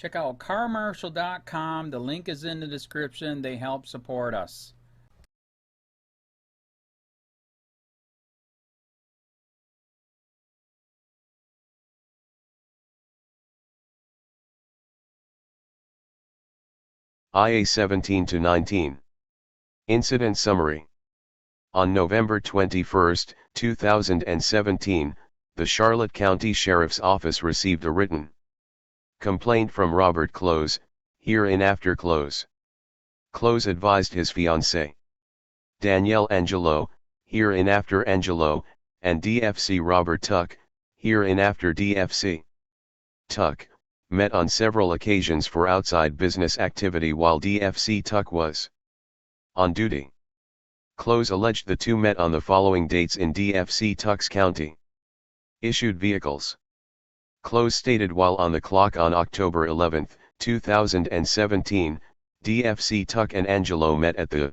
Check out carmarshal.com. The link is in the description. They help support us. IA 17-19. Incident Summary. On November 21, 2017, the Charlotte County Sheriff's Office received a written complaint from Robert Close, hereinafter Close. Close advised his fiancée, Danielle Angelo, hereinafter Angelo, and DFC Robert Tuck, hereinafter DFC Tuck, met on several occasions for outside business activity while DFC Tuck was on duty. Close alleged the two met on the following dates in DFC Tuck's county. Issued vehicles. Close stated while on the clock on October 11, 2017, DFC Tuck and Angelo met at the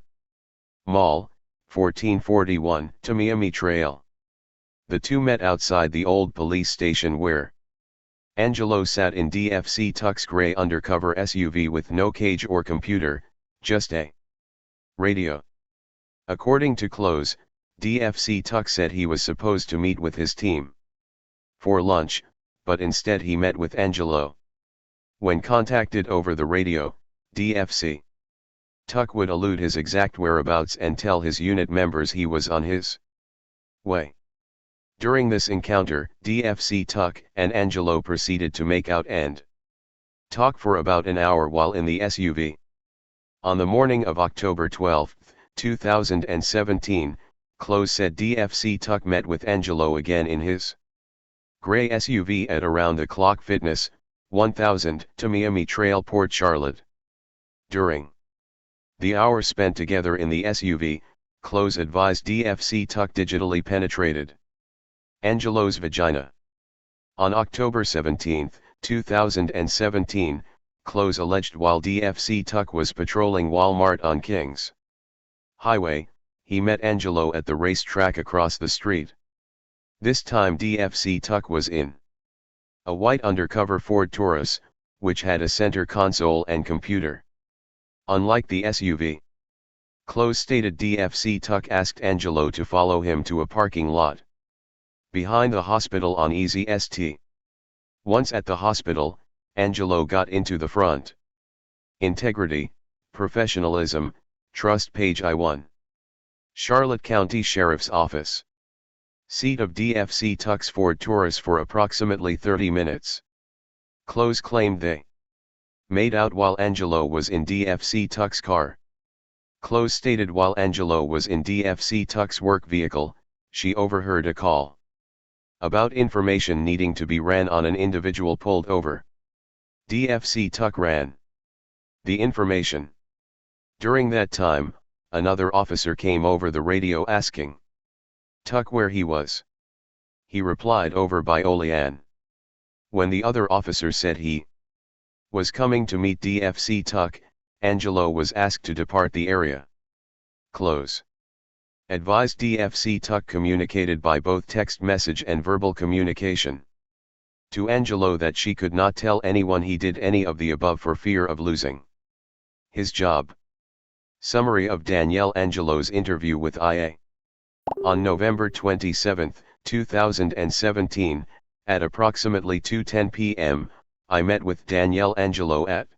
Mall, 1441 Tamiami Trail. The two met outside the old police station where Angelo sat in DFC Tuck's gray undercover SUV with no cage or computer, just a radio. According to Close, DFC Tuck said he was supposed to meet with his team for lunch, but instead he met with Angelo. When contacted over the radio, DFC Tuck would elude his exact whereabouts and tell his unit members he was on his way. During this encounter, DFC Tuck and Angelo proceeded to make out and talk for about an hour while in the SUV. On the morning of October 12, 2017, Close said DFC Tuck met with Angelo again in his gray SUV at around the clock Fitness, 1000 Tamiami Trail, Port Charlotte. During the hour spent together in the SUV, Close advised DFC Tuck digitally penetrated Angelo's vagina. On October 17, 2017, Close alleged while DFC Tuck was patrolling Walmart on Kings Highway, he met Angelo at the racetrack across the street. This time DFC Tuck was in a white undercover Ford Taurus, which had a center console and computer. Unlike the SUV, Close stated DFC Tuck asked Angelo to follow him to a parking lot behind the hospital on Easy St. Once at the hospital, Angelo got into the front. Integrity, professionalism, trust. Page I1. Charlotte County Sheriff's Office. Seat of DFC Tuck's Ford Taurus for approximately 30 minutes. Close claimed they made out while Angelo was in DFC Tuck's car. Close stated while Angelo was in DFC Tuck's work vehicle, she overheard a call about information needing to be ran on an individual pulled over. DFC Tuck ran the information. During that time, another officer came over the radio asking Tuck where he was. He replied over by Olean. When the other officer said he was coming to meet DFC Tuck, Angelo was asked to depart the area. Close advised DFC Tuck communicated by both text message and verbal communication to Angelo that she could not tell anyone he did any of the above for fear of losing his job. Summary of Danielle Angelo's interview with IA. On November 27, 2017, at approximately 2:10 p.m., I met with Danielle Angelo at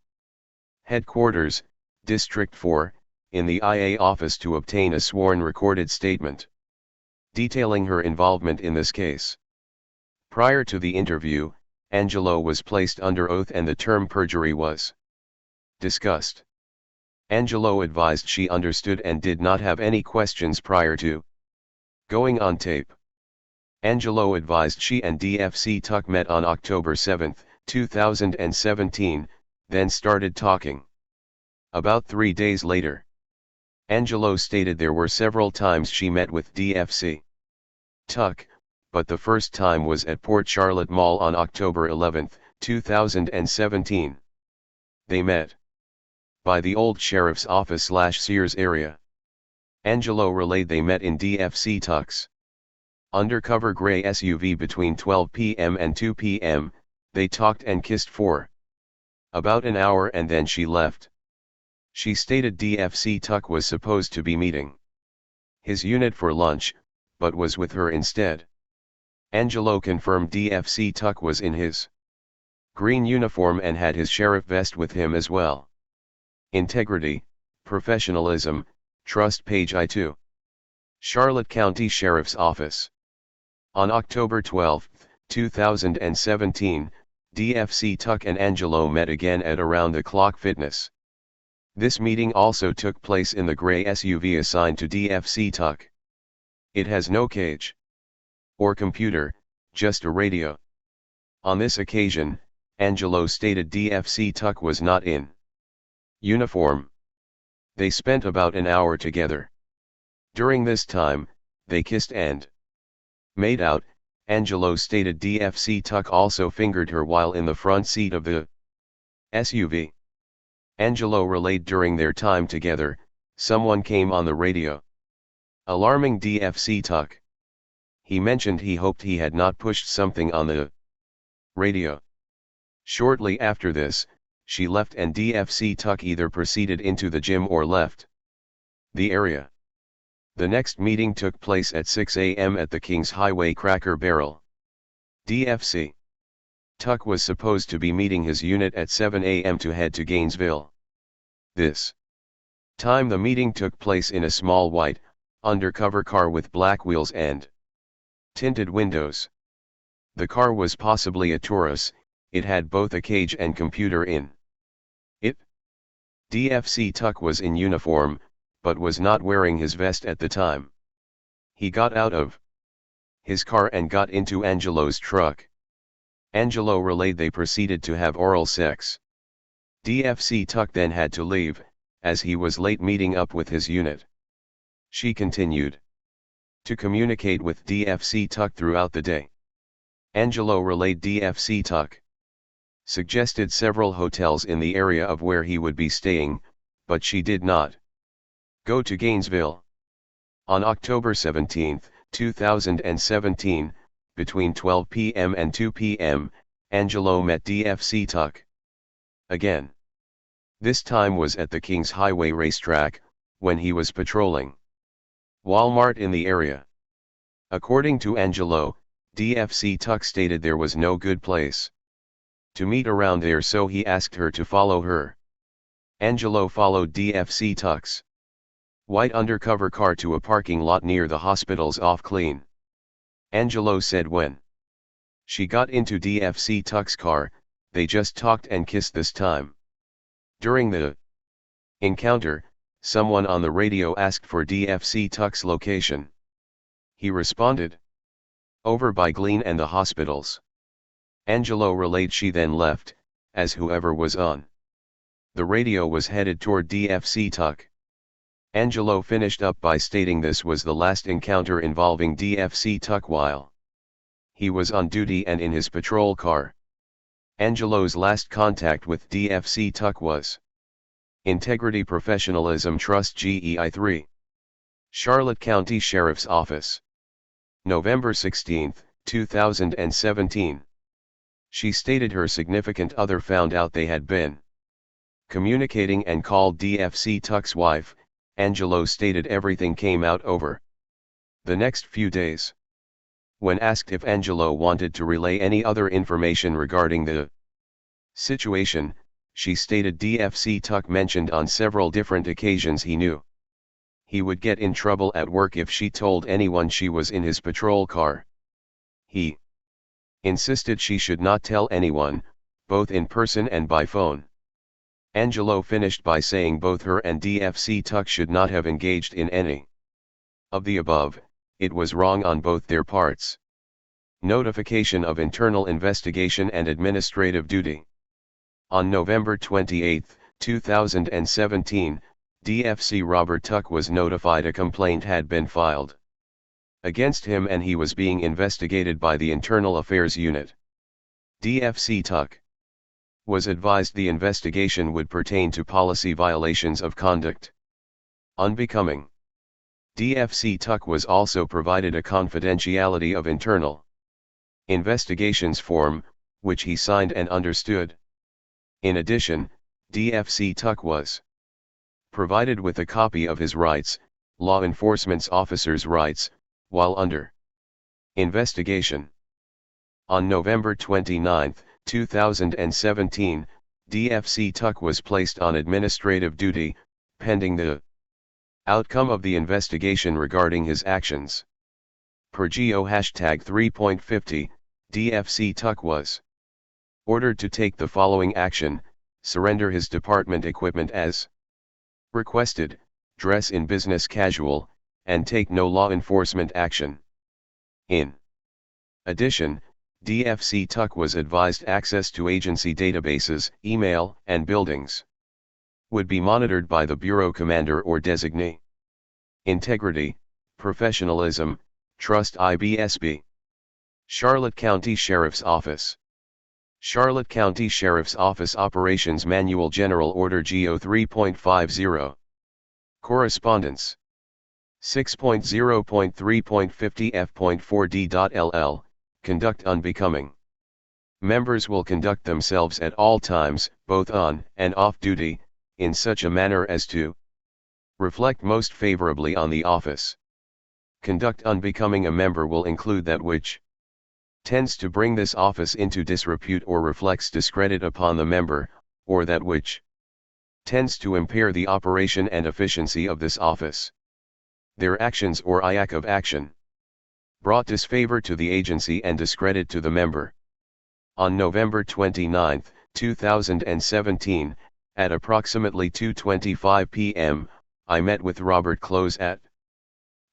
headquarters, District 4, in the IA office to obtain a sworn recorded statement detailing her involvement in this case. Prior to the interview, Angelo was placed under oath and the term perjury was discussed. Angelo advised she understood and did not have any questions prior to going on tape. Angelo advised she and DFC Tuck met on October 7, 2017, then started talking. About 3 days later, Angelo stated there were several times she met with DFC Tuck, but the first time was at Port Charlotte Mall on October 11, 2017. They met by the old sheriff's office/Sears area. Angelo relayed they met in DFC Tuck's undercover gray SUV between 12 p.m. and 2 p.m., they talked and kissed for About an hour and then she left. She stated DFC Tuck was supposed to be meeting his unit for lunch, but was with her instead. Angelo confirmed DFC Tuck was in his green uniform and had his sheriff vest with him as well. Integrity, professionalism, trust. Page I2. Charlotte County Sheriff's Office. On October 12, 2017, DFC Tuck and Angelo met again at Around the Clock Fitness. This meeting also took place in the gray SUV assigned to DFC Tuck. It has no cage or computer, just a radio. On this occasion, Angelo stated DFC Tuck was not in uniform. They spent about an hour together. During this time, they kissed and made out. Angelo stated DFC Tuck also fingered her while in the front seat of the SUV. Angelo relayed during their time together, someone came on the radio, alarming DFC Tuck. He mentioned he hoped he had not pushed something on the radio. Shortly after this, she left and DFC Tuck either proceeded into the gym or left the area. The next meeting took place at 6 a.m. at the Kings Highway Cracker Barrel. DFC Tuck was supposed to be meeting his unit at 7 a.m. to head to Gainesville. This time the meeting took place in a small white, undercover car with black wheels and tinted windows. The car was possibly a Taurus. It had both a cage and computer in it. DFC Tuck was in uniform, but was not wearing his vest at the time. He got out of his car and got into Angelo's truck. Angelo relayed they proceeded to have oral sex. DFC Tuck then had to leave, as he was late meeting up with his unit. She continued to communicate with DFC Tuck throughout the day. Angelo relayed DFC Tuck suggested several hotels in the area of where he would be staying, but she did not go to Gainesville. On October 17, 2017, between 12 p.m. and 2 p.m., Angelo met DFC Tuck again. This time was at the Kings Highway racetrack, when he was patrolling Walmart in the area. According to Angelo, DFC Tuck stated there was no good place to meet around there, so he asked her to follow her. Angelo followed DFC Tuck's white undercover car to a parking lot near the hospital's off-clean. Angelo said when she got into DFC Tuck's car, they just talked and kissed this time. During the encounter, someone on the radio asked for DFC Tuck's location. He responded, "Over by Glen and the hospitals." Angelo relayed she then left, as whoever was on the radio was headed toward DFC Tuck. Angelo finished up by stating this was the last encounter involving DFC Tuck while he was on duty and in his patrol car. Angelo's last contact with DFC Tuck was integrity, professionalism, trust. GEI 3. Charlotte County Sheriff's Office. November 16, 2017. She stated her significant other found out they had been communicating and called DFC Tuck's wife. Angelo stated everything came out over the next few days. When asked if Angelo wanted to relay any other information regarding the situation, she stated DFC Tuck mentioned on several different occasions he knew he would get in trouble at work if she told anyone she was in his patrol car. He insisted she should not tell anyone, both in person and by phone. Angelo finished by saying both her and DFC Tuck should not have engaged in any of the above. It was wrong on both their parts. Notification of internal investigation and administrative duty. On November 28, 2017, DFC Robert Tuck was notified a complaint had been filed against him and he was being investigated by the Internal Affairs Unit. DFC Tuck was advised the investigation would pertain to policy violations of conduct unbecoming. DFC Tuck was also provided a confidentiality of internal investigations form, which he signed and understood. In addition, DFC Tuck was provided with a copy of his rights, law enforcement officers' rights, while under investigation. On November 29, 2017, DFC Tuck was placed on administrative duty, pending the outcome of the investigation regarding his actions. Per GO #3.50, DFC Tuck was ordered to take the following action: surrender his department equipment as requested, dress in business casual, and take no law enforcement action. In addition, DFC Tuck was advised access to agency databases, email, and buildings would be monitored by the bureau commander or designee. Integrity, professionalism, trust IBSB. Charlotte County Sheriff's Office. Charlotte County Sheriff's Office Operations Manual General Order GO 3.50. Correspondence 6.0.3.50 F.4D.LL. Conduct unbecoming. Members will conduct themselves at all times, both on and off duty, in such a manner as to reflect most favorably on the office. Conduct unbecoming a member will include that which tends to bring this office into disrepute or reflects discredit upon the member, or that which tends to impair the operation and efficiency of this office. Their actions or lack of action brought disfavor to the agency and discredit to the member. On November 29, 2017, at approximately 2:25 p.m., I met with Robert Close at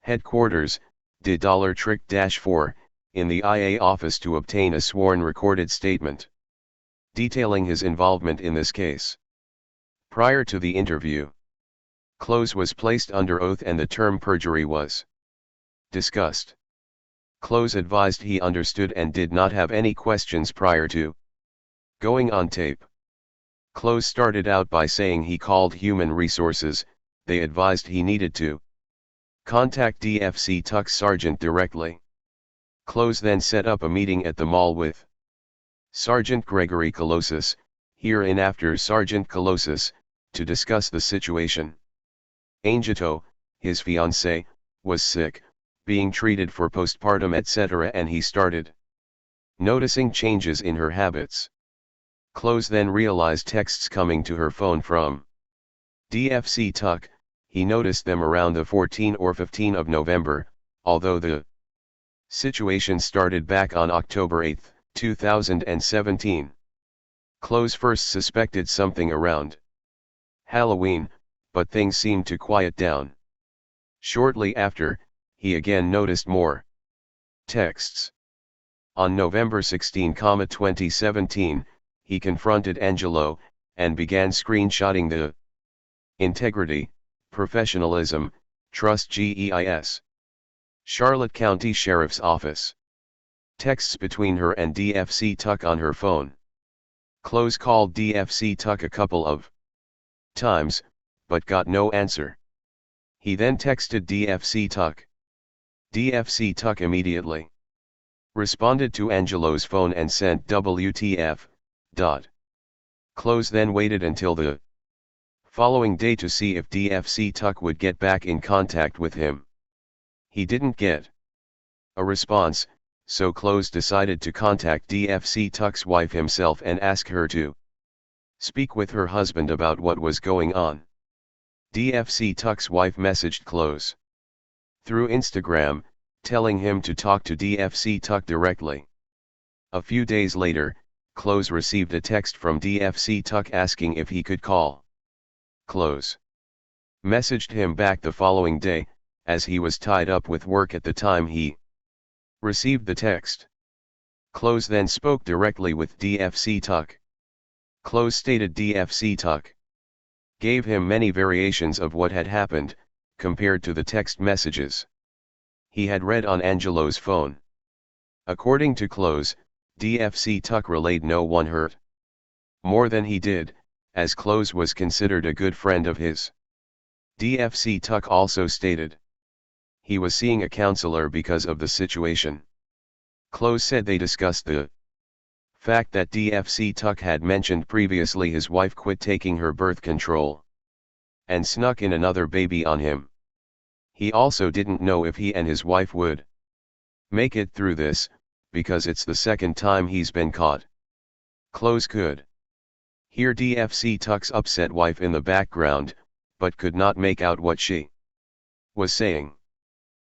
headquarters, D$Trick-4, in the IA office to obtain a sworn recorded statement detailing his involvement in this case. Prior to the interview, Close was placed under oath and the term perjury was discussed. Close advised he understood and did not have any questions prior to going on tape. Close started out by saying he called Human Resources. They advised he needed to contact DFC Tuck's sergeant directly. Close then set up a meeting at the mall with Sergeant Gregory Colossus, hereinafter Sergeant Colossus, to discuss the situation. Angito, his fiancée, was sick, being treated for postpartum etc., and he started noticing changes in her habits. Close then realized texts coming to her phone from DFC Tuck. He noticed them around the 14 or 15 of November, although the situation started back on October 8, 2017. Close first suspected something around Halloween, but things seemed to quiet down. Shortly after, he again noticed more texts. On November 16, 2017, he confronted Angelo, and began screenshotting the integrity, professionalism, trust GEIS. Charlotte County Sheriff's Office texts between her and DFC Tuck on her phone. Close called DFC Tuck a couple of times, but got no answer. He then texted DFC Tuck. DFC Tuck immediately responded to Angelo's phone and sent WTF. Close then waited until the following day to see if DFC Tuck would get back in contact with him. He didn't get a response, so Close decided to contact DFC Tuck's wife himself and ask her to speak with her husband about what was going on. DFC Tuck's wife messaged Close through Instagram, telling him to talk to DFC Tuck directly. A few days later, Close received a text from DFC Tuck asking if he could call. Close messaged him back the following day, as he was tied up with work at the time he received the text. Close then spoke directly with DFC Tuck. Close stated DFC Tuck gave him many variations of what had happened, compared to the text messages he had read on Angelo's phone. According to Close, DFC Tuck relayed no one hurt more than he did, as Close was considered a good friend of his. DFC Tuck also stated he was seeing a counselor because of the situation. Close said they discussed the Fact that DFC Tuck had mentioned previously his wife quit taking her birth control and snuck in another baby on him. He also didn't know if he and his wife would make it through this, because it's the second time he's been caught. Could hear DFC Tuck's upset wife in the background, but could not make out what she was saying.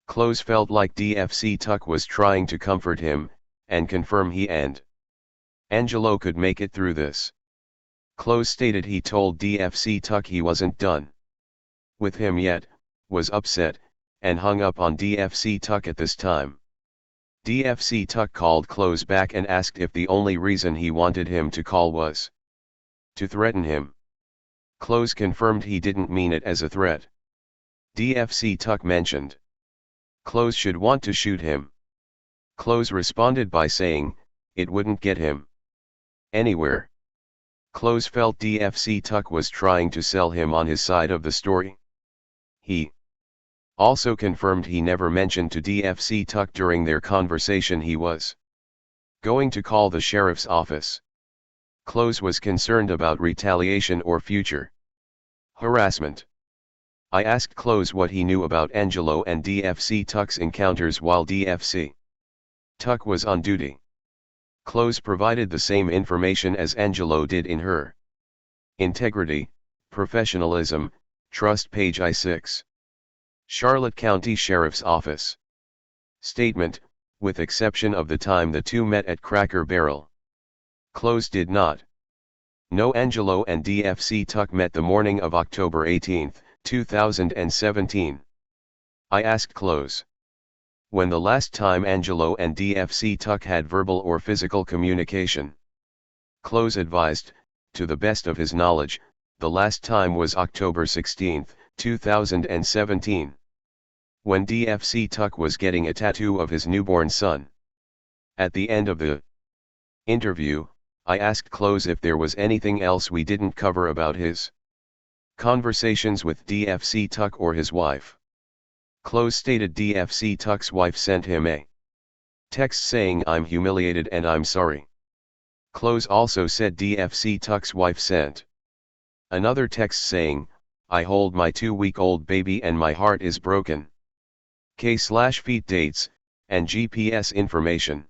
Felt like DFC Tuck was trying to comfort him, and confirm he and Angelo could make it through this. Stated he told DFC Tuck he wasn't done with him yet, was upset, and hung up on DFC Tuck at this time. DFC Tuck called back and asked if the only reason he wanted him to call was to threaten him. Confirmed he didn't mean it as a threat. DFC Tuck mentioned should want to shoot him. Responded by saying, it wouldn't get him anywhere. Felt DFC Tuck was trying to sell him on his side of the story. He also confirmed he never mentioned to DFC Tuck during their conversation he was going to call the sheriff's office. Was concerned about retaliation or future harassment. I asked what he knew about Angelo and DFC Tuck's encounters while DFC Tuck was on duty. Provided the same information as Angelo did in her Integrity, Professionalism, Trust page I6. Charlotte County Sheriff's Office. Statement, with exception of the time the two met at Cracker Barrel. Did not know Angelo and DFC Tuck met the morning of October 18, 2017. I asked when the last time Angelo and DFC Tuck had verbal or physical communication. Advised, to the best of his knowledge, the last time was October 16, 2017. When DFC Tuck was getting a tattoo of his newborn son. At the end of the interview, I asked if there was anything else we didn't cover about his conversations with DFC Tuck or his wife. Stated DFC Tuck's wife sent him a text saying I'm humiliated and I'm sorry. Also said DFC Tuck's wife sent another text saying, I hold my 2-week-old baby and my heart is broken. K/feet dates, and GPS information.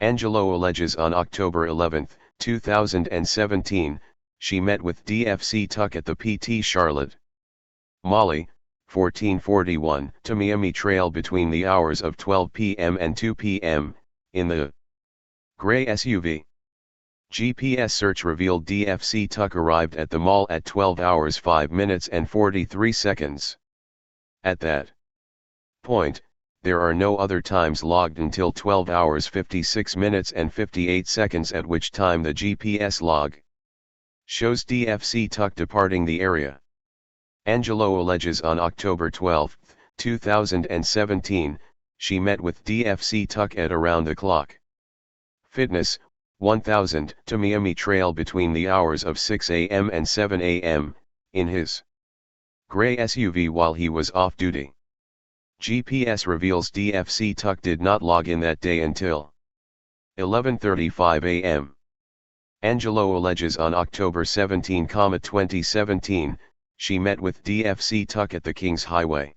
Angelo alleges on October 11, 2017, she met with DFC Tuck at the PT Charlotte Molly, 1441 Tamiami Trail between the hours of 12 p.m. and 2 p.m., in the gray SUV. GPS search revealed DFC Tuck arrived at the mall at 12 hours 5 minutes and 43 seconds. At that point, there are no other times logged until 12 hours 56 minutes and 58 seconds, at which time the GPS log shows DFC Tuck departing the area. Angelo alleges on October 12, 2017, she met with DFC Tuck at around the clock. Fitness, 1000 Tamiami Trail between the hours of 6 a.m. and 7 a.m., in his gray SUV while he was off duty. GPS reveals DFC Tuck did not log in that day until 11:35 a.m. Angelo alleges on October 17, 2017, she met with DFC Tuck at the Kings Highway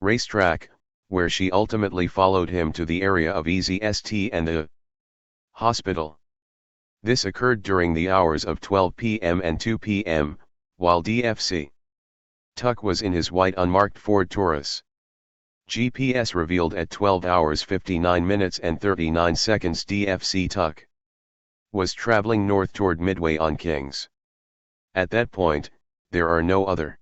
racetrack, where she ultimately followed him to the area of Easy St and the hospital. This occurred during the hours of 12 p.m. and 2 p.m., while DFC Tuck was in his white unmarked Ford Taurus. GPS revealed at 12 hours 59 minutes and 39 seconds DFC Tuck was traveling north toward Midway on Kings. At that point, there are no other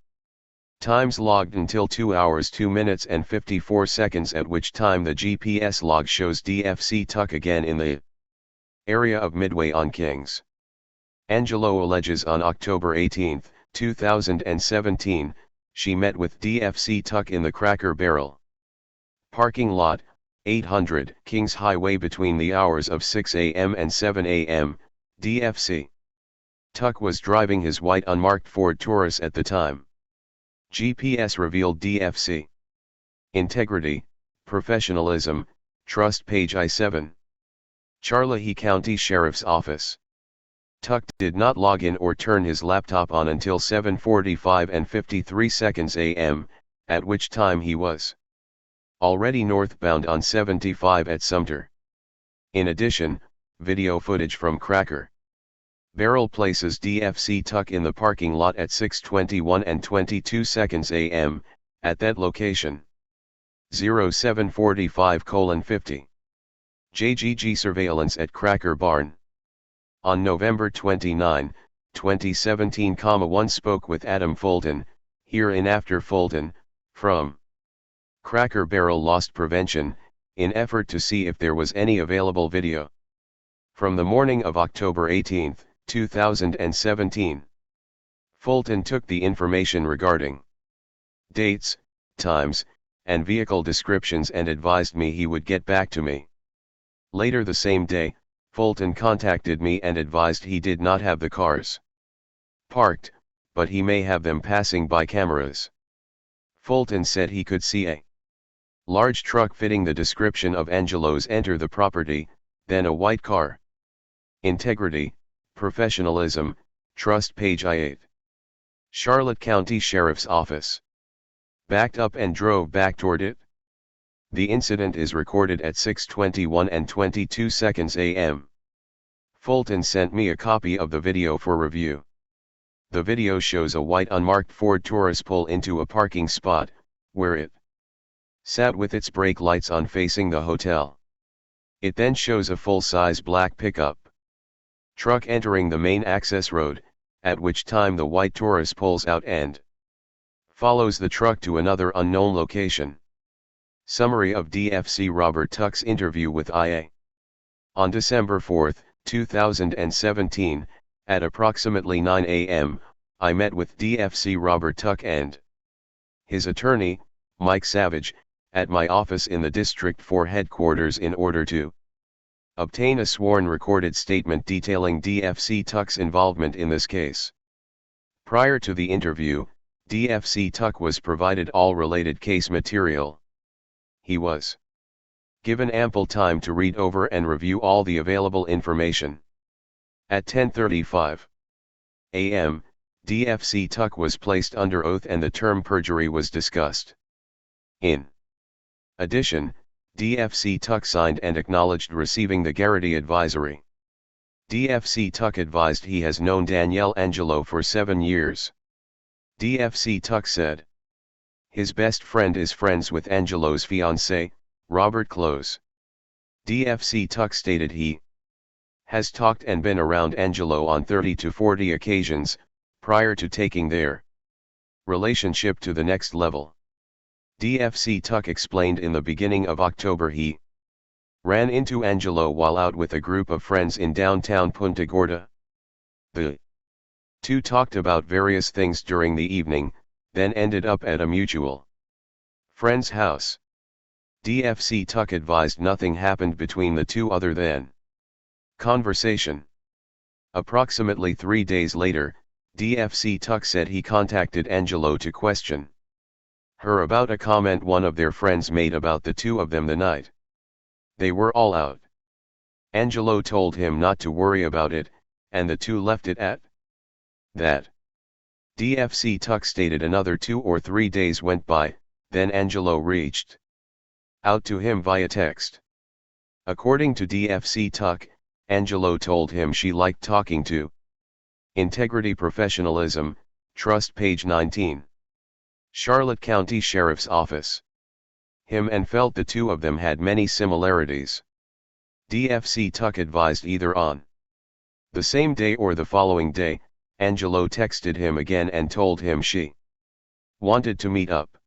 times logged until 2 hours 2 minutes and 54 seconds, at which time the GPS log shows DFC Tuck again in the area of Midway on Kings. Angelo alleges on October 18, 2017, she met with DFC Tuck in the Cracker Barrel parking lot, 800 Kings Highway between the hours of 6 a.m. and 7 a.m., DFC Tuck was driving his white unmarked Ford Taurus at the time. GPS revealed DFC Integrity, Professionalism, Trust page I7. Charlotte County Sheriff's Office. Tuck did not log in or turn his laptop on until 7:45 and 53 seconds a.m., at which time he was already northbound on 75 at Sumter. In addition, video footage from Cracker Barrel places DFC Tuck in the parking lot at 6:21 and 22 seconds a.m., at that location. 0745:50. JGG surveillance at Cracker Barn. On November 29, 2017, 1 spoke with Adam Fulton, hereinafter Fulton, from Cracker Barrel Lost Prevention, in effort to see if there was any available video. From the morning of October 18, 2017. Fulton took the information regarding dates, times, and vehicle descriptions and advised me he would get back to me. Later the same day, Fulton contacted me and advised he did not have the cars parked, but he may have them passing by cameras. Fulton said he could see a large truck fitting the description of Angelo's enter the property, then a white car. Integrity, professionalism, trust, page I8. Charlotte County Sheriff's Office. Backed up and drove back toward it. The incident is recorded at 6:21 and 22 seconds a.m. Fulton sent me a copy of the video for review. The video shows a white unmarked Ford Taurus pull into a parking spot, where it sat with its brake lights on facing the hotel. It then shows a full-size black pickup truck entering the main access road, at which time the white Taurus pulls out and follows the truck to another unknown location. Summary of DFC Robert Tuck's interview with IA. On December 4, 2017, at approximately 9 a.m., I met with DFC Robert Tuck and his attorney, Mike Savage, at my office in the District 4 headquarters in order to obtain a sworn recorded statement detailing DFC Tuck's involvement in this case. Prior to the interview, DFC Tuck was provided all related case material. He was given ample time to read over and review all the available information. At 10:35 a.m., DFC Tuck was placed under oath and the term perjury was discussed. In addition, DFC Tuck signed and acknowledged receiving the Garrity advisory. DFC Tuck advised he has known Danielle Angelo for 7 years. DFC Tuck said his best friend is friends with Angelo's fiancé, Robert Close. DFC Tuck stated he has talked and been around Angelo on 30 to 40 occasions, prior to taking their relationship to the next level. DFC Tuck explained in the beginning of October he ran into Angelo while out with a group of friends in downtown Punta Gorda. The two talked about various things during the evening, then ended up at a mutual friend's house. DFC Tuck advised nothing happened between the two other than conversation. Approximately 3 days later, DFC Tuck said he contacted Angelo to question her about a comment one of their friends made about the two of them the night they were all out. Angelo told him not to worry about it, and the two left it at that. DFC Tuck stated another 2 or 3 days went by, then Angelo reached out to him via text. According to DFC Tuck, Angelo told him she liked talking to integrity, professionalism, trust, page 19. Charlotte County Sheriff's Office. Him and felt the two of them had many similarities. DFC Tuck advised either on the same day or the following day, Angelo texted him again and told him she wanted to meet up.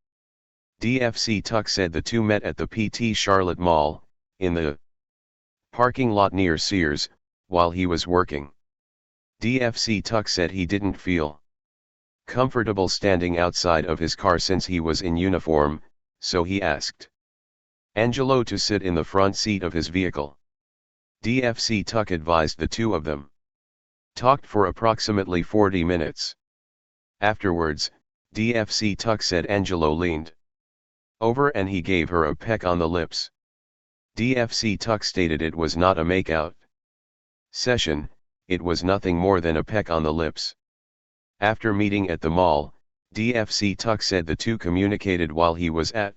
DFC Tuck said the two met at the PT Charlotte Mall, in the parking lot near Sears, while he was working. DFC Tuck said he didn't feel comfortable standing outside of his car since he was in uniform, so he asked Angelo to sit in the front seat of his vehicle. DFC Tuck advised the two of them talked for approximately 40 minutes. Afterwards, DFC Tuck said Angelo leaned over and he gave her a peck on the lips. DFC Tuck stated it was not a makeout session, it was nothing more than a peck on the lips. After meeting at the mall, DFC Tuck said the two communicated while he was at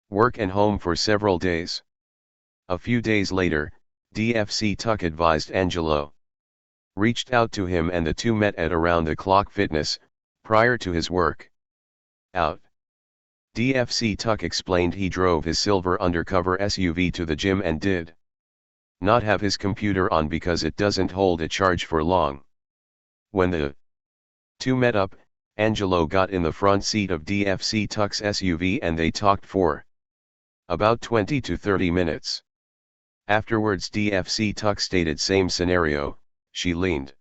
work and home for several days. A few days later, DFC Tuck advised Angelo reached out to him and the two met at Around the Clock Fitness, prior to his work out. DFC Tuck explained he drove his silver undercover SUV to the gym and did not have his computer on because it doesn't hold a charge for long. When the two met up, Angelo got in the front seat of DFC Tuck's SUV and they talked for about 20 to 30 minutes. Afterwards DFC Tuck stated same scenario, she leaned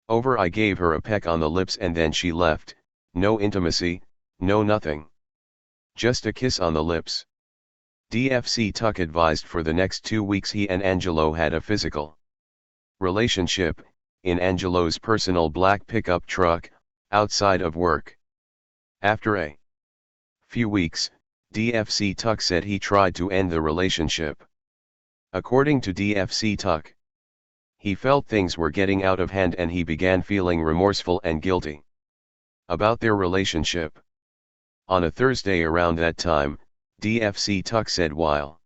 over, I gave her a peck on the lips and then she left, no intimacy, no nothing. Just a kiss on the lips. DFC Tuck advised for the next 2 weeks he and Angelo had a physical relationship, in Angelo's personal black pickup truck, outside of work. After a few weeks, DFC Tuck said he tried to end the relationship. According to DFC Tuck, he felt things were getting out of hand and he began feeling remorseful and guilty about their relationship. On a Thursday around that time, DFC Tuck said while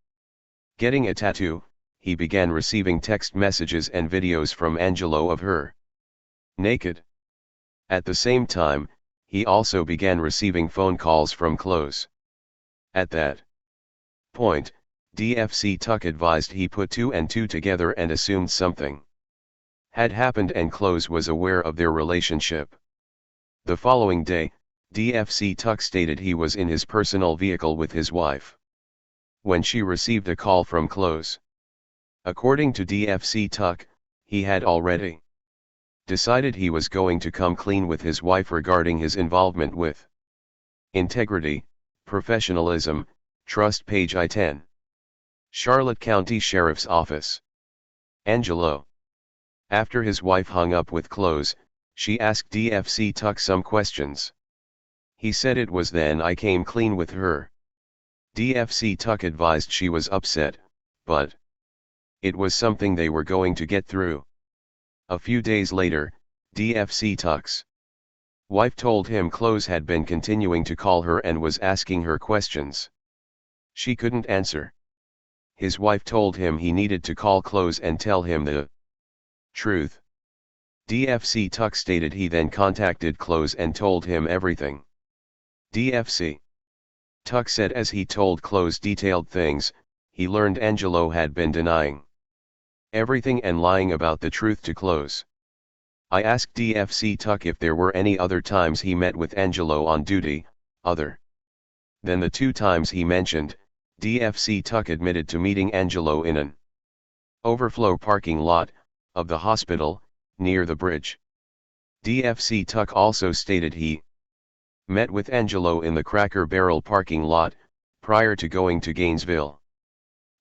getting a tattoo, he began receiving text messages and videos from Angelo of her naked. At the same time, he also began receiving phone calls from Close. At that point, DFC Tuck advised he put 2 and 2 together and assumed something had happened and Close was aware of their relationship. The following day, DFC Tuck stated he was in his personal vehicle with his wife when she received a call from Close. According to DFC Tuck, he had already decided he was going to come clean with his wife regarding his involvement with integrity, professionalism, trust. Page I-10. Charlotte County Sheriff's Office. Angelo. After his wife hung up with Close, she asked DFC Tuck some questions. He said it was then I came clean with her. DFC Tuck advised she was upset, but it was something they were going to get through. A few days later, DFC Tuck's wife told him Close had been continuing to call her and was asking her questions. She couldn't answer. His wife told him he needed to call Close and tell him the truth. DFC Tuck stated he then contacted Close and told him everything. DFC Tuck said as he told Close detailed things, he learned Angelo had been denying everything and lying about the truth to Close. I asked DFC Tuck if there were any other times he met with Angelo on duty, other than the 2 times he mentioned. DFC Tuck admitted to meeting Angelo in an overflow parking lot of the hospital, near the bridge. DFC Tuck also stated he met with Angelo in the Cracker Barrel parking lot, prior to going to Gainesville.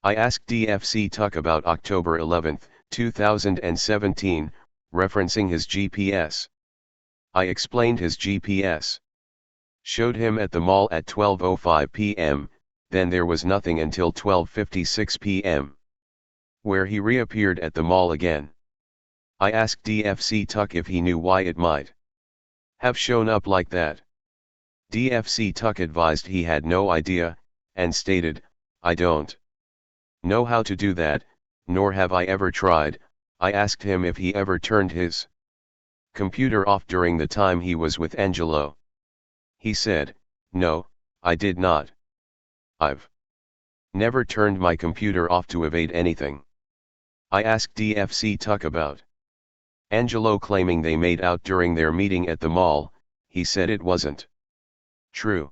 I asked DFC Tuck about October 11, 2017, referencing his GPS. I explained his GPS showed him at the mall at 12:05 p.m., then there was nothing until 12:56 p.m., where he reappeared at the mall again. I asked DFC Tuck if he knew why it might have shown up like that. DFC Tuck advised he had no idea, and stated, I don't know how to do that, nor have I ever tried. I asked him if he ever turned his computer off during the time he was with Angelo. He said, no, I did not. I've never turned my computer off to evade anything. I asked DFC Tuck about Angelo claiming they made out during their meeting at the mall. He said it wasn't true.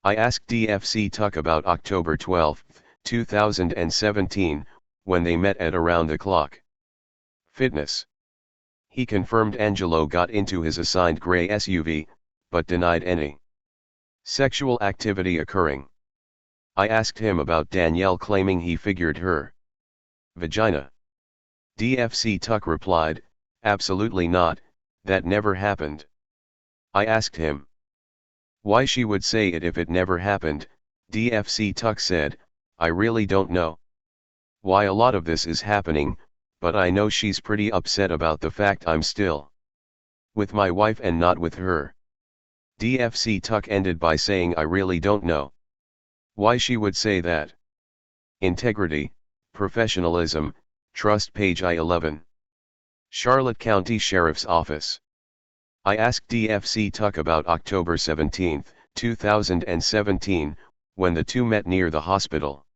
I asked DFC Tuck about October 12, 2017, when they met at Around the Clock Fitness. He confirmed Angelo got into his assigned gray SUV, but denied any sexual activity occurring. I asked him about Danielle claiming he figured her vagina. DFC Tuck replied, absolutely not, that never happened. I asked him why she would say it if it never happened. DFC Tuck said, I really don't know why a lot of this is happening, but I know she's pretty upset about the fact I'm still with my wife and not with her. DFC Tuck ended by saying I really don't know why she would say that. Integrity, professionalism, trust page I-11. Charlotte County Sheriff's Office. I asked DFC Tuck about October 17, 2017, when the two met near the hospital.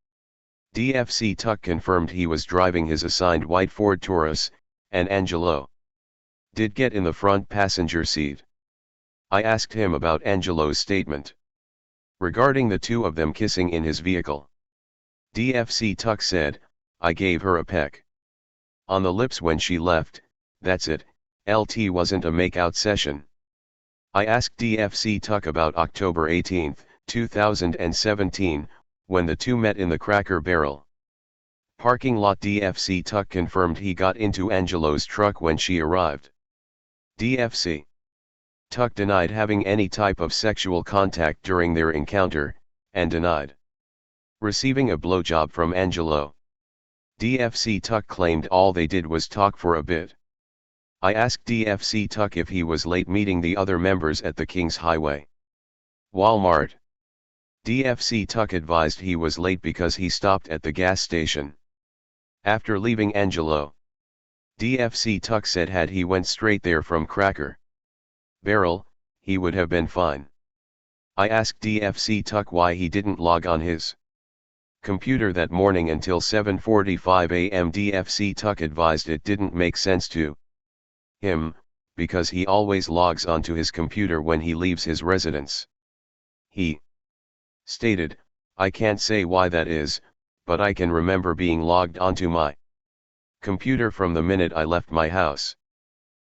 DFC Tuck confirmed he was driving his assigned white Ford Taurus, and Angelo did get in the front passenger seat. I asked him about Angelo's statement regarding the two of them kissing in his vehicle. DFC Tuck said, I gave her a peck on the lips when she left, that's it, LT wasn't a makeout session. I asked DFC Tuck about October 18, 2017, when the two met in the Cracker Barrel parking lot. DFC Tuck confirmed he got into Angelo's truck when she arrived. DFC Tuck denied having any type of sexual contact during their encounter, and denied receiving a blowjob from Angelo. DFC Tuck claimed all they did was talk for a bit. I asked DFC Tuck if he was late meeting the other members at the Kings Highway Walmart. DFC Tuck advised he was late because he stopped at the gas station after leaving Angelo. DFC Tuck said had he went straight there from Cracker Barrel, he would have been fine. I asked DFC Tuck why he didn't log on his computer that morning until 7:45 a.m. DFC Tuck advised it didn't make sense to him, because he always logs onto his computer when he leaves his residence. He stated, I can't say why that is, but I can remember being logged onto my computer from the minute I left my house.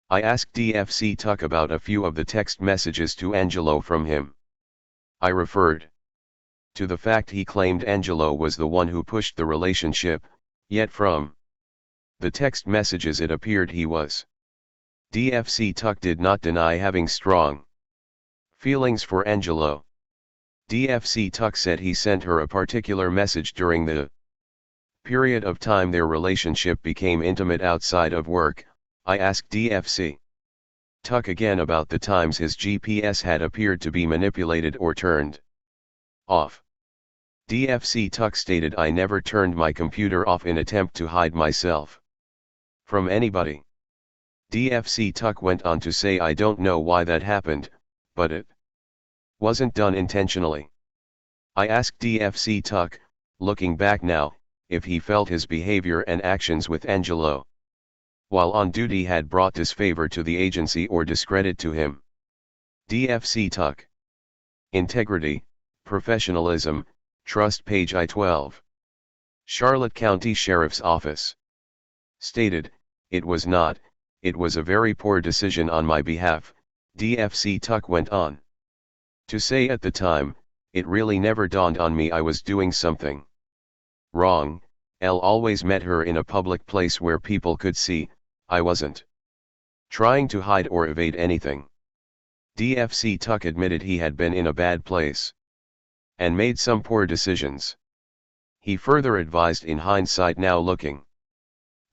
I asked DFC Tuck about a few of the text messages to Angelo from him. I referred to the fact he claimed Angelo was the one who pushed the relationship, yet from the text messages it appeared he was. DFC Tuck did not deny having strong feelings for Angelo. DFC Tuck said he sent her a particular message during the period of time their relationship became intimate outside of work. I asked DFC Tuck again about the times his GPS had appeared to be manipulated or turned off. DFC Tuck stated I never turned my computer off in attempt to hide myself from anybody. DFC Tuck went on to say I don't know why that happened, but it wasn't done intentionally. I asked DFC Tuck, looking back now, if he felt his behavior and actions with Angelo while on duty had brought disfavor to the agency or discredit to him. DFC Tuck. Integrity, professionalism, trust page I-12. Charlotte County Sheriff's Office. Stated, it was not, it was a very poor decision on my behalf. DFC Tuck went on to say at the time, it really never dawned on me I was doing something wrong. L always met her in a public place where people could see, I wasn't trying to hide or evade anything. DFC Tuck admitted he had been in a bad place and made some poor decisions. He further advised in hindsight now looking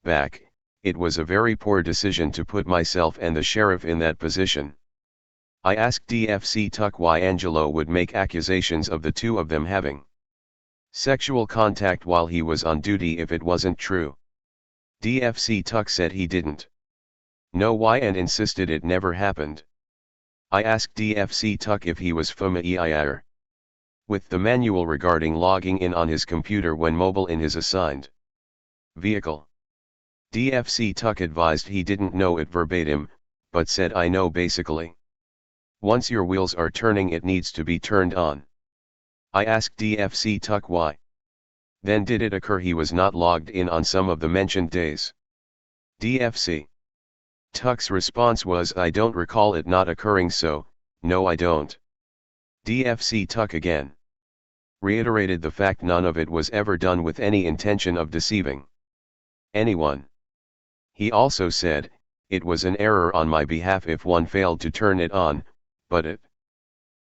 back, it was a very poor decision to put myself and the sheriff in that position. I asked DFC Tuck why Angelo would make accusations of the two of them having sexual contact while he was on duty if it wasn't true. DFC Tuck said he didn't know why and insisted it never happened. I asked DFC Tuck if he was familiar with the manual regarding logging in on his computer when mobile in his assigned vehicle. DFC Tuck advised he didn't know it verbatim, but said I know basically. Once your wheels are turning it needs to be turned on. I asked DFC Tuck why. Then did it occur he was not logged in on some of the mentioned days? DFC Tuck's response was I don't recall it not occurring so, no I don't. DFC Tuck again reiterated the fact none of it was ever done with any intention of deceiving anyone. He also said, it was an error on my behalf if one failed to turn it on, but it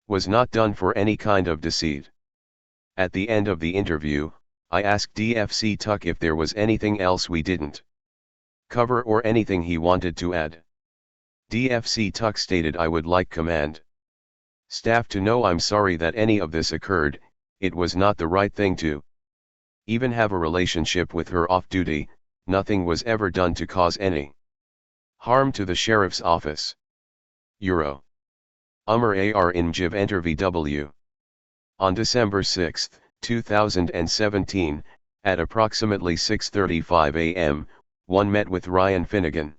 was not done for any kind of deceit. At the end of the interview, I asked DFC Tuck if there was anything else we didn't cover or anything he wanted to add. DFC Tuck stated, I would like command staff to know I'm sorry that any of this occurred. It was not the right thing to even have a relationship with her off duty. Nothing was ever done to cause any harm to the sheriff's office. Euro. Umar AR Injiv Enter VW. On December 6, 2017, at approximately 6:35 a.m., one met with Ryan Finnegan.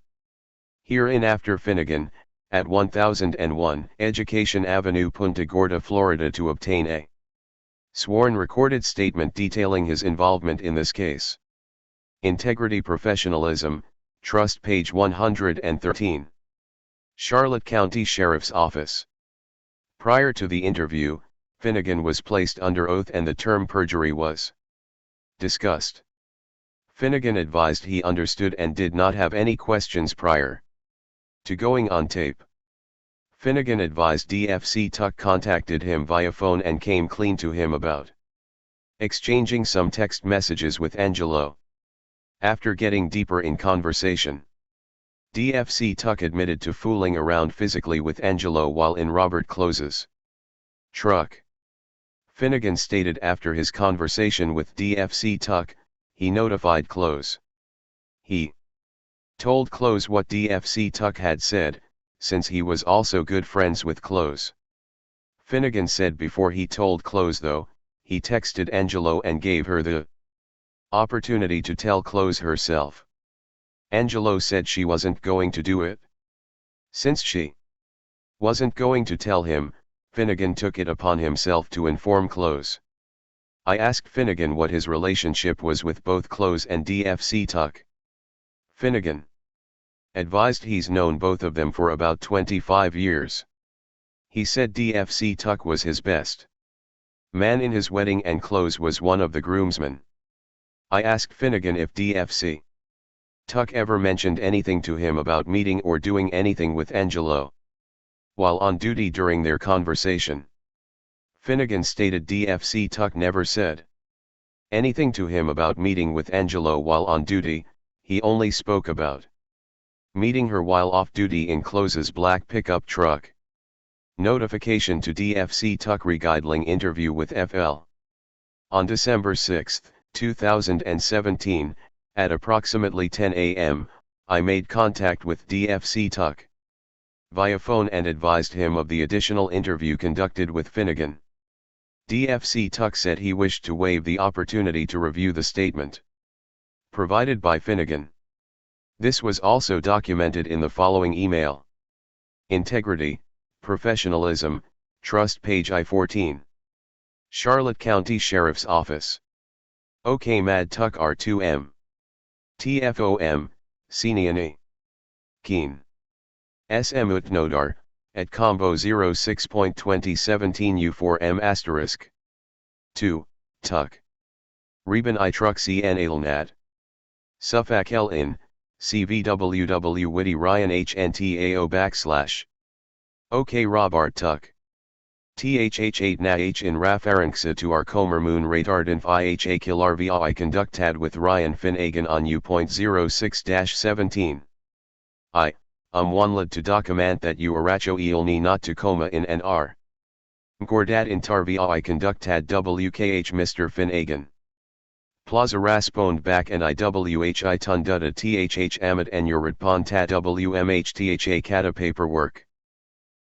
Hereinafter Finnegan, at 1001 Education Avenue, Punta Gorda, Florida, to obtain a sworn recorded statement detailing his involvement in this case. Integrity, Professionalism, Trust, page 113. Charlotte County Sheriff's Office. Prior to the interview, Finnegan was placed under oath and the term perjury was discussed. Finnegan advised he understood and did not have any questions prior to going on tape. Finnegan advised DFC Tuck contacted him via phone and came clean to him about exchanging some text messages with Angelo. After getting deeper in conversation, DFC Tuck admitted to fooling around physically with Angelo while in Robert Close's truck. Finnegan stated after his conversation with DFC Tuck, he notified Close. He told Close what DFC Tuck had said, since he was also good friends with Close. Finnegan said before he told Close though, he texted Angelo and gave her the opportunity to tell Close herself. Angelo said she wasn't going to do it. Since she wasn't going to tell him, Finnegan took it upon himself to inform Close. I asked Finnegan what his relationship was with both Close and DFC Tuck. Finnegan advised he's known both of them for about 25 years. He said DFC Tuck was his best man in his wedding and Close was one of the groomsmen. I asked Finnegan if DFC Tuck ever mentioned anything to him about meeting or doing anything with Angelo while on duty during their conversation. Finnegan stated DFC Tuck never said anything to him about meeting with Angelo while on duty, he only spoke about meeting her while off duty in Close's black pickup truck. Notification to DFC Tuck regarding interview with FL. On December 6, 2017, at approximately 10 a.m., I made contact with DFC Tuck via phone and advised him of the additional interview conducted with Finnegan. DFC Tuck said he wished to waive the opportunity to review the statement provided by Finnegan. This was also documented in the following email. Integrity, Professionalism, Trust, page I-14. Charlotte County Sheriff's Office. OK Mad Tuck R2M. TFOM, Seniani. Keen. SM Utnodar, at Combo 06.2017 U4M asterisk. 2, Tuck. Reben I Truck CN Ailnad. Suffolk L in, CVWW Witty Ryan HNTAO / OK Robart Tuck. THH8 Na H in Rafaringsa to our Comer Moon Radar Inf IHA Killar VI conductad with Ryan Finnegan on U.06-17. I, wanted to document that you aracho ilni not to coma in NR. Gordad intar VI conductad WKH Mr. Finnegan. Plaza raspond back and IWHI tunduda THH Amit and your redponta WMHTHA kata paperwork.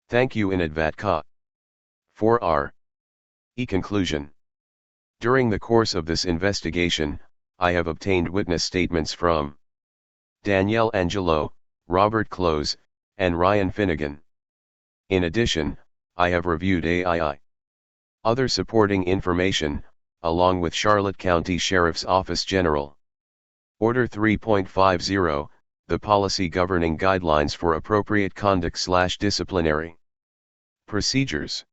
Thank you in advat 4R. Conclusion. During the course of this investigation, I have obtained witness statements from Danielle Angelo, Robert Close, and Ryan Finnegan. In addition, I have reviewed other supporting information, along with Charlotte County Sheriff's Office General Order 3.50, the policy governing guidelines for appropriate conduct/disciplinary procedures.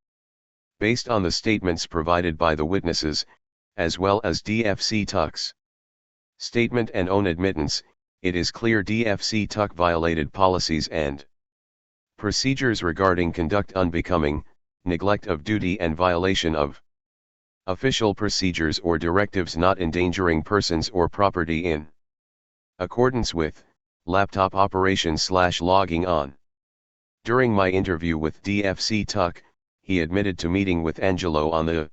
Based on the statements provided by the witnesses, as well as DFC Tuck's statement and own admittance, it is clear DFC Tuck violated policies and procedures regarding conduct unbecoming, neglect of duty and violation of Official procedures or directives not endangering persons or property in accordance with laptop operations/logging on. During my interview with DFC Tuck, he admitted to meeting with Angelo on the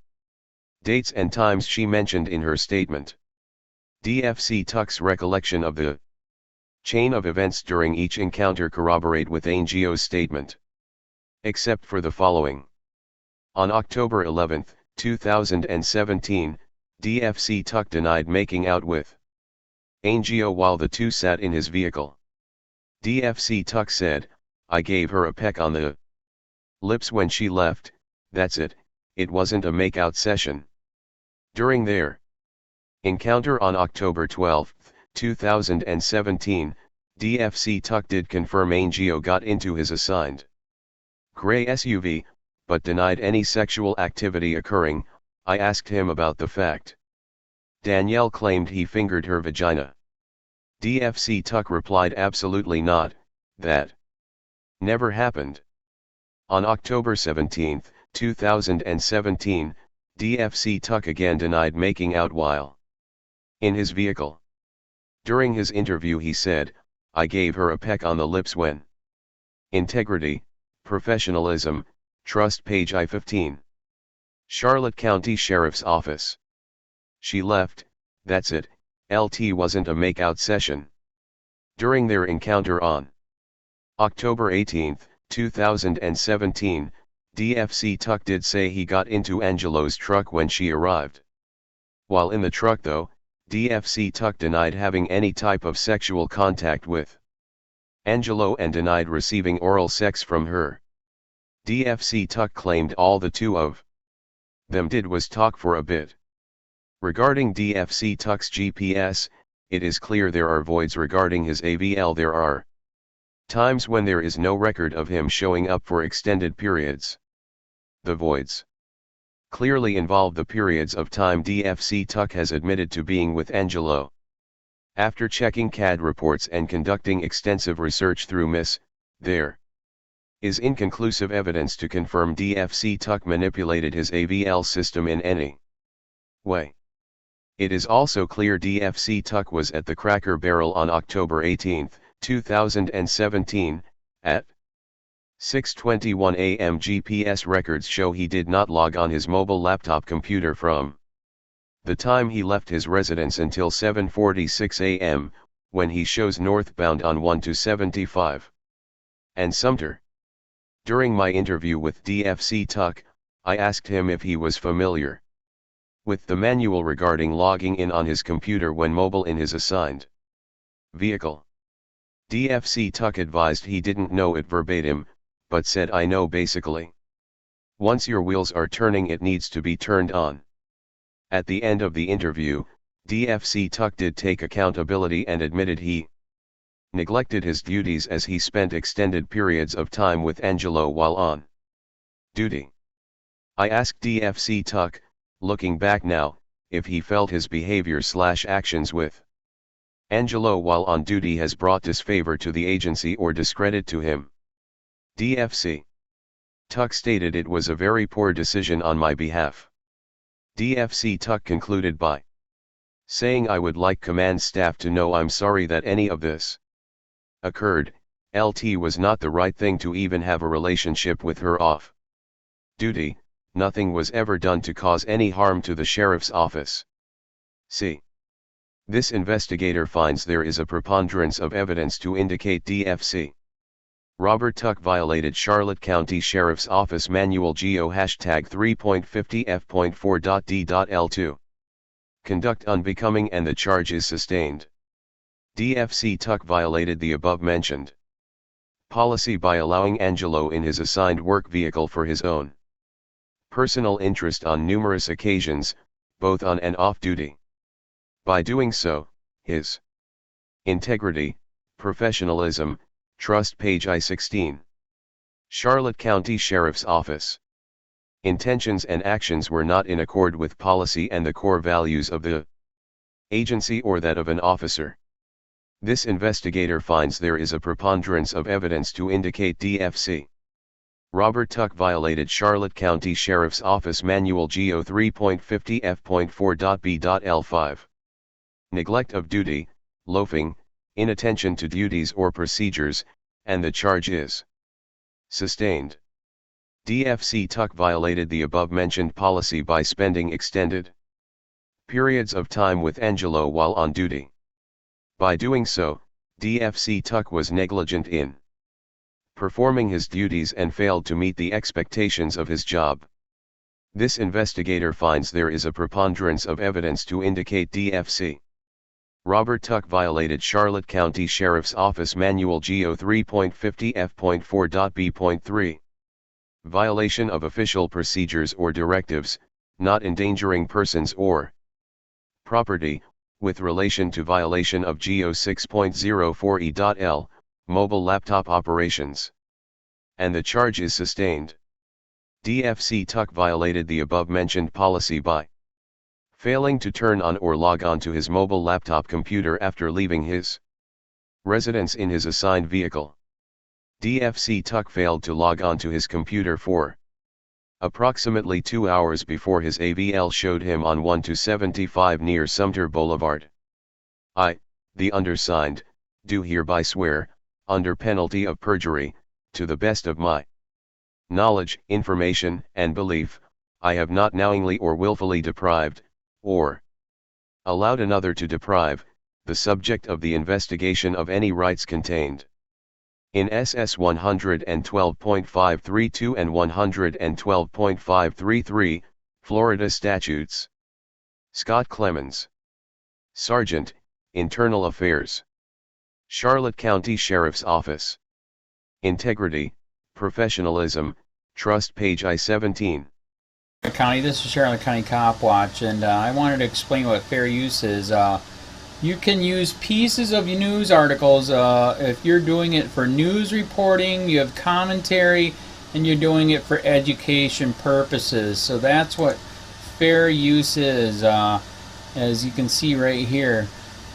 dates and times she mentioned in her statement. DFC Tuck's recollection of the chain of events during each encounter corroborate with Angio's statement. Except for the following. On October 11, 2017, DFC Tuck denied making out with Angio while the two sat in his vehicle. DFC Tuck said, "I gave her a peck on the lips when she left, that's it, it wasn't a makeout session." During their encounter on October 12, 2017, DFC Tuck did confirm Angio got into his assigned gray SUV, but denied any sexual activity occurring. I asked him about the fact Danielle claimed he fingered her vagina. DFC Tuck replied, "Absolutely not, that never happened." On October 17, 2017, DFC Tuck again denied making out while in his vehicle. During his interview he said, "I gave her a peck on the lips when." Integrity, professionalism, trust, page I-15. Charlotte County Sheriff's Office. She left, that's it, LT wasn't a makeout session. During their encounter on October 18, 2017, DFC Tuck did say he got into Angelo's truck when she arrived. While in the truck though, DFC Tuck denied having any type of sexual contact with Angelo and denied receiving oral sex from her. DFC Tuck claimed all the two of them did was talk for a bit. Regarding DFC Tuck's GPS, it is clear there are voids regarding his AVL. There are times when there is no record of him showing up for extended periods. The voids clearly involve the periods of time DFC Tuck has admitted to being with Angelo. After checking CAD reports and conducting extensive research through MIS, there is inconclusive evidence to confirm DFC Tuck manipulated his AVL system in any way. It is also clear DFC Tuck was at the Cracker Barrel on October 18, 2017, at 6:21 a.m. GPS records show he did not log on his mobile laptop computer from the time he left his residence until 7:46 a.m., when he shows northbound on 1-75 and Sumter. During my interview with DFC Tuck, I asked him if he was familiar with the manual regarding logging in on his computer when mobile in his assigned vehicle. DFC Tuck advised he didn't know it verbatim, but said, "I know basically. Once your wheels are turning it needs to be turned on." At the end of the interview, DFC Tuck did take accountability and admitted he neglected his duties as he spent extended periods of time with Angelo while on duty. I asked DFC Tuck, looking back now, if he felt his behavior/actions with Angelo while on duty has brought disfavor to the agency or discredit to him. DFC Tuck stated it was a very poor decision on my behalf. DFC Tuck concluded by saying, "I would like command staff to know I'm sorry that any of this occurred. LT was not the right thing to even have a relationship with her off duty. Nothing was ever done to cause any harm to the sheriff's office." See. This investigator finds there is a preponderance of evidence to indicate DFC Robert Tuck violated Charlotte County Sheriff's Office Manual GO #3.50F.4.D.L2. Conduct unbecoming and the charge is sustained. DFC Tuck violated the above-mentioned policy by allowing Angelo in his assigned work vehicle for his own personal interest on numerous occasions, both on and off duty. By doing so, his integrity, professionalism, trust, page I-16. Charlotte County Sheriff's Office. Intentions and actions were not in accord with policy and the core values of the agency or that of an officer. This investigator finds there is a preponderance of evidence to indicate DFC Robert Tuck violated Charlotte County Sheriff's Office Manual GO 3.50 F.4.B.L5. Neglect of duty, loafing, inattention to duties or procedures, and the charge is sustained. DFC Tuck violated the above-mentioned policy by spending extended periods of time with Angelo while on duty. By doing so, DFC Tuck was negligent in performing his duties and failed to meet the expectations of his job. This investigator finds there is a preponderance of evidence to indicate DFC Robert Tuck violated Charlotte County Sheriff's Office Manual GO 3.50 F.4.B.3. Violation of official procedures or directives, not endangering persons or property, with relation to violation of GO 6.04 E.L, mobile laptop operations. And the charge is sustained. DFC Tuck violated the above-mentioned policy by failing to turn on or log on to his mobile laptop computer after leaving his residence in his assigned vehicle. DFC Tuck failed to log on to his computer for approximately 2 hours before his AVL showed him on 1-75 near Sumter Boulevard. I, the undersigned, do hereby swear, under penalty of perjury, to the best of my knowledge, information, and belief, I have not knowingly or willfully deprived, or allowed another to deprive, the subject of the investigation of any rights contained in SS 112.532 and 112.533, Florida Statutes. Scott Clemens, Sergeant, Internal Affairs, Charlotte County Sheriff's Office. Integrity, professionalism, trust, page I-17. County, this is Charlotte County Cop Watch, and I wanted to explain what fair use is. You can use pieces of news articles if you're doing it for news reporting, you have commentary, and you're doing it for education purposes. So that's what fair use is, as you can see right here.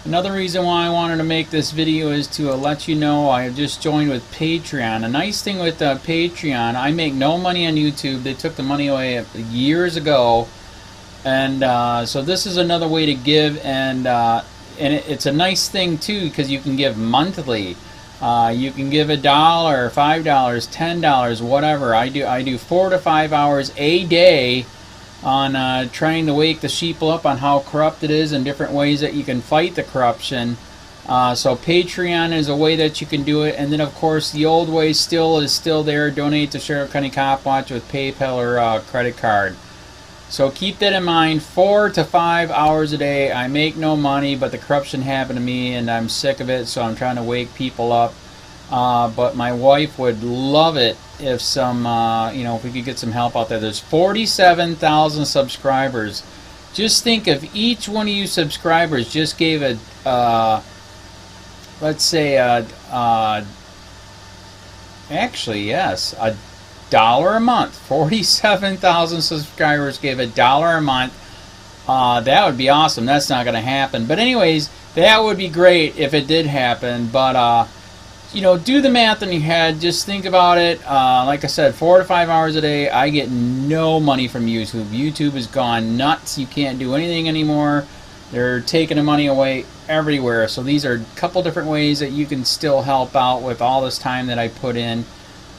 Another reason why I wanted to make this video is to let you know I have just joined with Patreon. A nice thing with Patreon, I make no money on YouTube. They took the money away years ago, and so this is another way to give, and it's a nice thing too because you can give monthly. You can give $1, $5, $10, whatever. I do 4 to 5 hours a day on trying to wake the sheeple up on how corrupt it is and different ways that you can fight the corruption. So Patreon is a way that you can do it, and then of course the old way is still there. Donate to Charlotte County Cop Watch with PayPal or credit card. So keep that in mind. 4 to 5 hours a day. I make no money, but the corruption happened to me and I'm sick of it, so I'm trying to wake people up. But my wife would love it if some, if we could get some help out there. There's 47,000 subscribers. Just think if each one of you subscribers just gave a, let's say, actually, yes, $1 a month. 47,000 subscribers gave $1 a month. That would be awesome. That's not going to happen. But anyways, that would be great if it did happen. But, do the math in your head. Just think about it. Like I said, 4 to 5 hours a day. I get no money from YouTube. YouTube has gone nuts. You can't do anything anymore. They're taking the money away everywhere. So these are a couple different ways that you can still help out with all this time that I put in.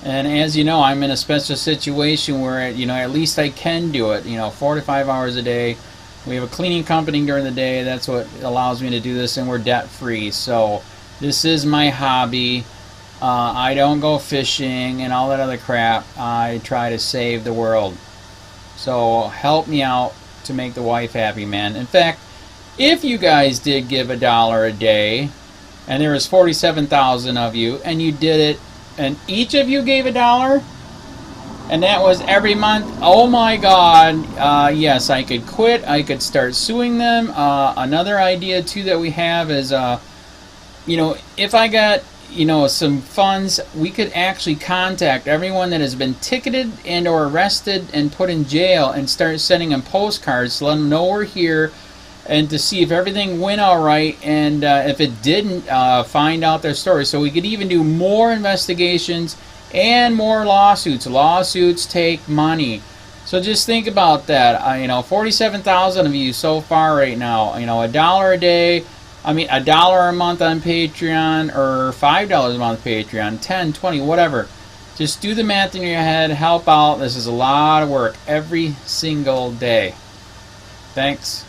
And as you know, I'm in a special situation where, at least I can do it. 4 to 5 hours a day. We have a cleaning company during the day. That's what allows me to do this, and we're debt free. So this is my hobby. I don't go fishing and all that other crap. I try to save the world. So help me out to make the wife happy, man. In fact, if you guys did give $1 a day, and there was 47,000 of you, and you did it, and each of you gave $1, and that was every month, oh my God, yes, I could quit. I could start suing them. Another idea too that we have is, if I got, some funds, we could actually contact everyone that has been ticketed and or arrested and put in jail and start sending them postcards to let them know we're here, and to see if everything went all right, and if it didn't, find out their story. So we could even do more investigations and more lawsuits. Lawsuits take money. So just think about that. You know, 47,000 of you so far right now. You know, $1 a day. I mean, $1 a month on Patreon, or $5 a month Patreon, 10, 20, whatever. Just do the math in your head. Help out. This is a lot of work every single day. Thanks.